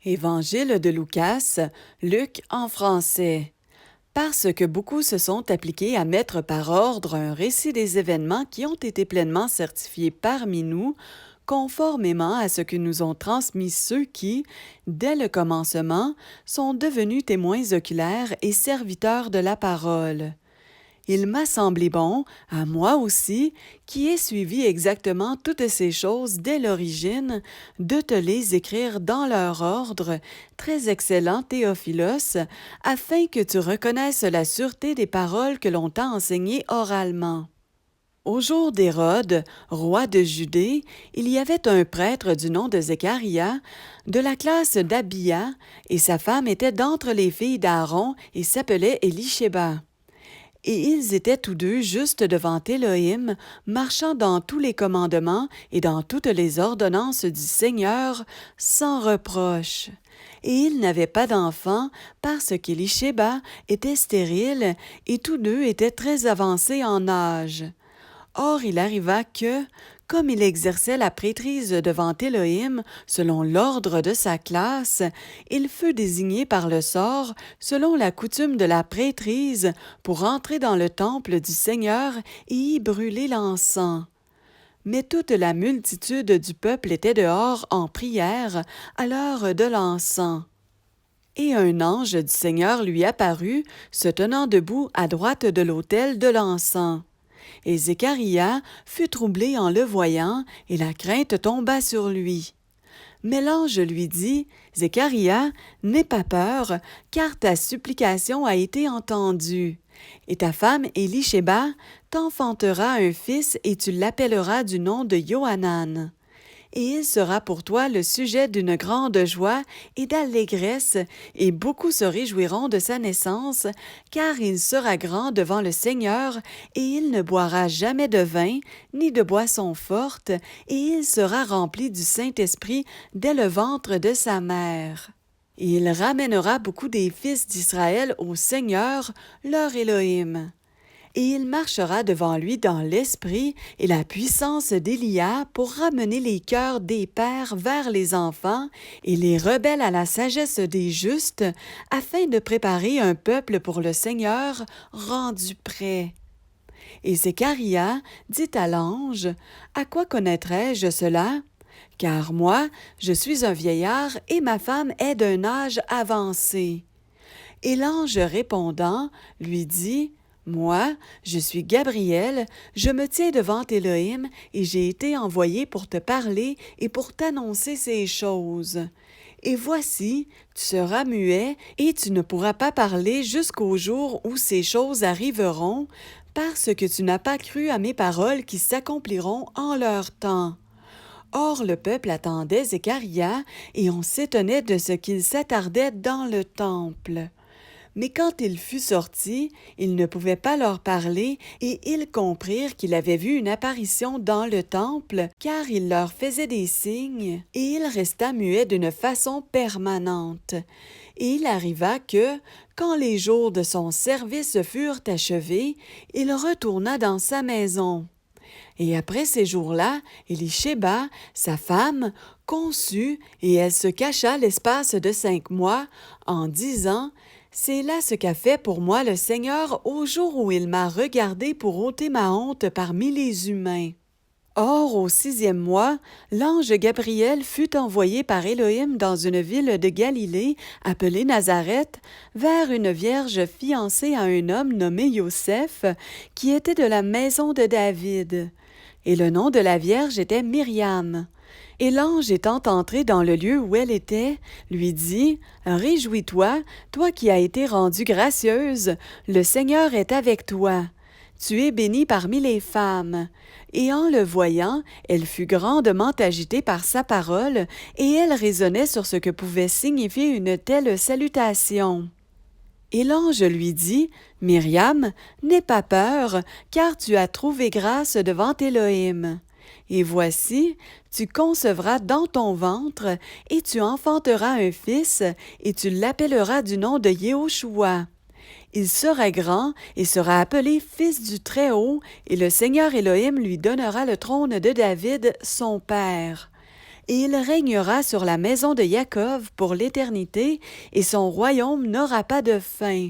Évangile de Lucas, Luc en français. Parce que beaucoup se sont appliqués à mettre par ordre un récit des événements qui ont été pleinement certifiés parmi nous, conformément à ce que nous ont transmis ceux qui, dès le commencement, sont devenus témoins oculaires et serviteurs de la parole. Il m'a semblé bon, à moi aussi, qui ai suivi exactement toutes ces choses dès l'origine, de te les écrire dans leur ordre, très excellent Théophilos, afin que tu reconnaisses la sûreté des paroles que l'on t'a enseignées oralement. Au jour d'Hérode, roi de Judée, il y avait un prêtre du nom de Zécharia, de la classe d'Abia, et sa femme était d'entre les filles d'Aaron et s'appelait Élishéba. Et ils étaient tous deux justes devant Élohim, marchant dans tous les commandements et dans toutes les ordonnances du Seigneur, sans reproche. Et ils n'avaient pas d'enfants, parce qu'Élishéba était stérile, et tous deux étaient très avancés en âge. Or il arriva que, comme il exerçait la prêtrise devant Élohim selon l'ordre de sa classe, il fut désigné par le sort, selon la coutume de la prêtrise, pour entrer dans le temple du Seigneur et y brûler l'encens. Mais toute la multitude du peuple était dehors en prière à l'heure de l'encens. Et un ange du Seigneur lui apparut, se tenant debout à droite de l'autel de l'encens. Et Zécharia fut troublé en le voyant, et la crainte tomba sur lui. Mais l'ange lui dit, « Zécharia, n'aie pas peur, car ta supplication a été entendue. Et ta femme Élishéba t'enfantera un fils, et tu l'appelleras du nom de Johanan. Et il sera pour toi le sujet d'une grande joie et d'allégresse, et beaucoup se réjouiront de sa naissance, car il sera grand devant le Seigneur, et il ne boira jamais de vin, ni de boisson forte, et il sera rempli du Saint-Esprit dès le ventre de sa mère. Et il ramènera beaucoup des fils d'Israël au Seigneur, leur Élohim. Et il marchera devant lui dans l'esprit et la puissance d'Élia pour ramener les cœurs des pères vers les enfants et les rebelles à la sagesse des justes, afin de préparer un peuple pour le Seigneur rendu prêt. Et Zécharia dit à l'ange, « À quoi connaîtrai-je cela? Car moi, je suis un vieillard et ma femme est d'un âge avancé. » Et l'ange répondant, lui dit, « Moi, je suis Gabriel, je me tiens devant Élohim, et j'ai été envoyé pour te parler et pour t'annoncer ces choses. Et voici, tu seras muet, et tu ne pourras pas parler jusqu'au jour où ces choses arriveront, parce que tu n'as pas cru à mes paroles qui s'accompliront en leur temps. » Or le peuple attendait Zécharia, et on s'étonnait de ce qu'il s'attardait dans le temple. Mais quand il fut sorti, il ne pouvait pas leur parler, et ils comprirent qu'il avait vu une apparition dans le temple, car il leur faisait des signes, et il resta muet d'une façon permanente. Et il arriva que, quand les jours de son service furent achevés, il retourna dans sa maison. Et après ces jours-là, Élishéba, sa femme, conçut, et elle se cacha l'espace de 5 mois, en disant, « C'est là ce qu'a fait pour moi le Seigneur au jour où il m'a regardé pour ôter ma honte parmi les humains. » Or, au 6e mois, l'ange Gabriel fut envoyé par Élohim dans une ville de Galilée, appelée Nazareth, vers une vierge fiancée à un homme nommé Joseph, qui était de la maison de David. Et le nom de la vierge était Myriam. Et l'ange étant entré dans le lieu où elle était, lui dit, « Réjouis-toi, toi qui as été rendue gracieuse, le Seigneur est avec toi. Tu es bénie parmi les femmes. » Et en le voyant, elle fut grandement agitée par sa parole, et elle raisonnait sur ce que pouvait signifier une telle salutation. Et l'ange lui dit, « Myriam, n'aie pas peur, car tu as trouvé grâce devant Élohim. Et voici, tu concevras dans ton ventre, et tu enfanteras un fils, et tu l'appelleras du nom de Yehoshua. Il sera grand et sera appelé Fils du Très-Haut, et le Seigneur Élohim lui donnera le trône de David, son père. et il régnera sur la maison de Jacob pour l'éternité, et son royaume n'aura pas de fin.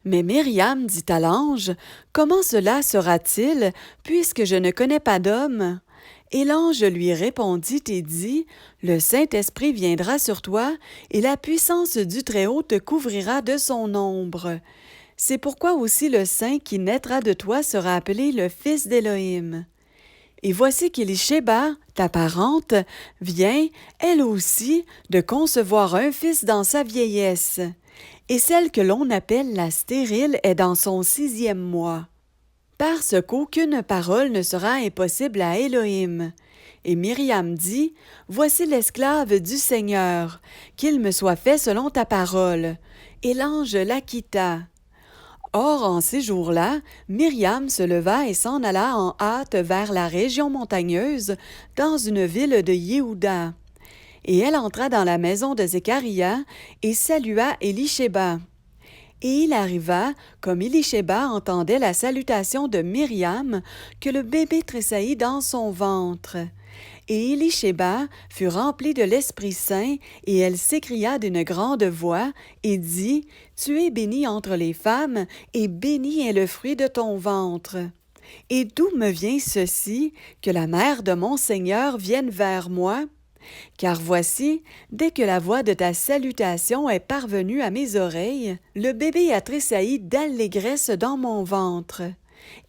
Mais Myriam dit à l'ange, « Comment cela sera-t-il, puisque je ne connais pas d'homme? » Et l'ange lui répondit et dit, « Le Saint-Esprit viendra sur toi, et la puissance du Très-Haut te couvrira de son ombre. C'est pourquoi aussi le Saint qui naîtra de toi sera appelé le Fils d'Élohim. Et voici qu'Éliséba, ta parente, vient, elle aussi, de concevoir un fils dans sa vieillesse. Et celle que l'on appelle la stérile est dans son 6e mois. Parce qu'aucune parole ne sera impossible à Élohim. » Et Myriam dit, « Voici l'esclave du Seigneur, qu'il me soit fait selon ta parole. » Et l'ange la quitta. Or, en ces jours-là, Myriam se leva et s'en alla en hâte vers la région montagneuse, dans une ville de Yehuda. Et elle entra dans la maison de Zécharia et salua Éliséba. Et il arriva, comme Éliséba entendait la salutation de Myriam, que le bébé tressaillit dans son ventre. Et Éliséba fut remplie de l'Esprit Saint, et elle s'écria d'une grande voix, et dit, « Tu es bénie entre les femmes, et béni est le fruit de ton ventre. Et d'où me vient ceci, que la mère de mon Seigneur vienne vers moi? Car voici, dès que la voix de ta salutation est parvenue à mes oreilles, le bébé a tressailli d'allégresse dans mon ventre.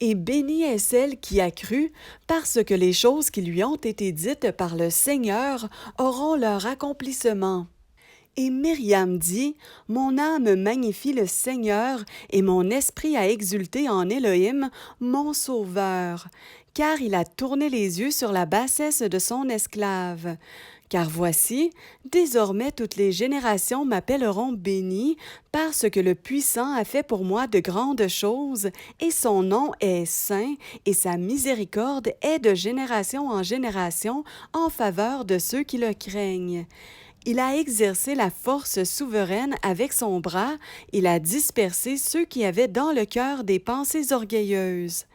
Et bénie est celle qui a cru, parce que les choses qui lui ont été dites par le Seigneur auront leur accomplissement. » Et Myriam dit, « Mon âme magnifie le Seigneur, et mon esprit a exulté en Élohim, mon Sauveur, car il a tourné les yeux sur la bassesse de son esclave. Car voici, désormais toutes les générations m'appelleront béni, parce que le Puissant a fait pour moi de grandes choses, et son nom est saint, et sa miséricorde est de génération en génération en faveur de ceux qui le craignent. Il a exercé la force souveraine avec son bras, il a dispersé ceux qui avaient dans le cœur des pensées orgueilleuses.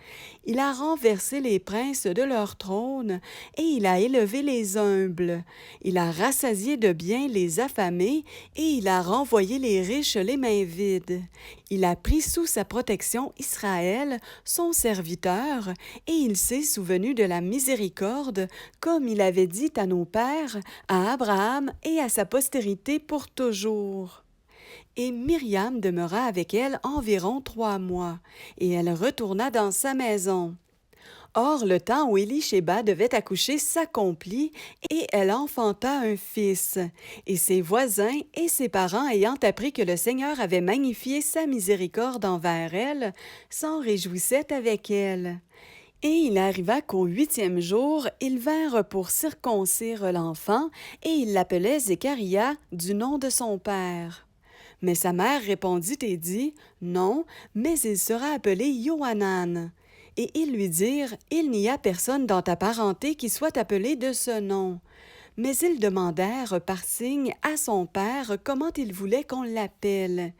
Il a renversé les princes de leur trône, et il a élevé les humbles. Il a rassasié de biens les affamés, et il a renvoyé les riches les mains vides. Il a pris sous sa protection Israël, son serviteur, et il s'est souvenu de la miséricorde, comme il avait dit à nos pères, à Abraham et à sa postérité pour toujours. » Et Myriam demeura avec elle environ 3 mois, et elle retourna dans sa maison. Or, le temps où Éliséba devait accoucher s'accomplit, et elle enfanta un fils. Et ses voisins et ses parents, ayant appris que le Seigneur avait magnifié sa miséricorde envers elle, s'en réjouissaient avec elle. Et il arriva qu'au 8e jour, ils vinrent pour circoncire l'enfant, et ils l'appelaient Zécharia du nom de son père. Mais sa mère répondit et dit, « Non, mais il sera appelé Yohanan. » Et ils lui dirent, « Il n'y a personne dans ta parenté qui soit appelé de ce nom. » Mais ils demandèrent par signe à son père comment il voulait qu'on l'appelle.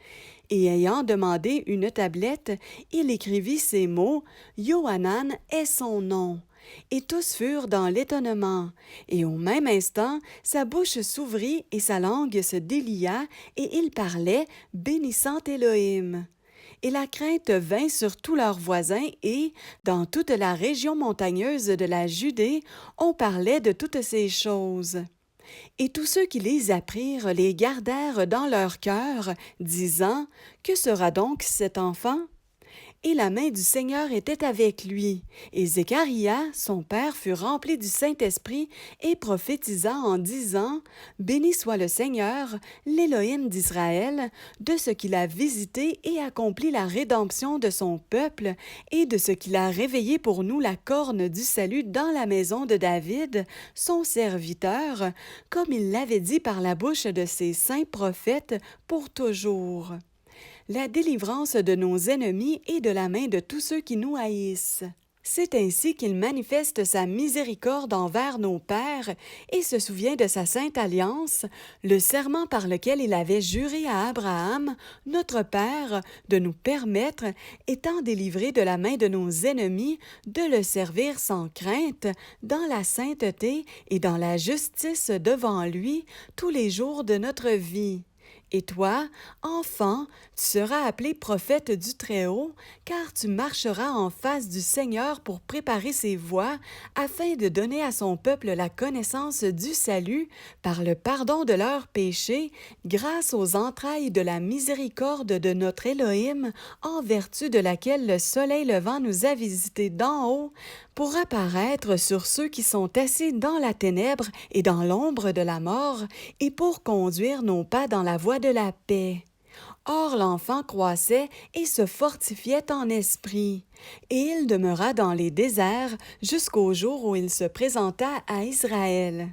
Et ayant demandé une tablette, il écrivit ces mots, « Yohanan est son nom. » Et tous furent dans l'étonnement. Et au même instant, sa bouche s'ouvrit et sa langue se délia, et il parlait, bénissant Élohim. Et la crainte vint sur tous leurs voisins, et, dans toute la région montagneuse de la Judée, on parlait de toutes ces choses. Et tous ceux qui les apprirent les gardèrent dans leur cœur, disant, « Que sera donc cet enfant? » Et la main du Seigneur était avec lui. Et Zécharia, son père, fut rempli du Saint-Esprit et prophétisa en disant, « Béni soit le Seigneur, l'Élohim d'Israël, de ce qu'il a visité et accompli la rédemption de son peuple, et de ce qu'il a réveillé pour nous la corne du salut dans la maison de David, son serviteur, comme il l'avait dit par la bouche de ses saints prophètes pour toujours. » La délivrance de nos ennemis et de la main de tous ceux qui nous haïssent. C'est ainsi qu'il manifeste sa miséricorde envers nos pères et se souvient de sa sainte alliance, le serment par lequel il avait juré à Abraham, notre Père, de nous permettre, étant délivrés de la main de nos ennemis, de le servir sans crainte, dans la sainteté et dans la justice devant lui, tous les jours de notre vie. Et toi, enfant, tu seras appelé prophète du Très-Haut, car tu marcheras en face du Seigneur pour préparer ses voies, afin de donner à son peuple la connaissance du salut par le pardon de leurs péchés, grâce aux entrailles de la miséricorde de notre Élohim, en vertu de laquelle le soleil levant nous a visités d'en haut, pour apparaître sur ceux qui sont assis dans la ténèbre et dans l'ombre de la mort, et pour conduire nos pas dans la voie de la paix. Or l'enfant croissait et se fortifiait en esprit, et il demeura dans les déserts jusqu'au jour où il se présenta à Israël.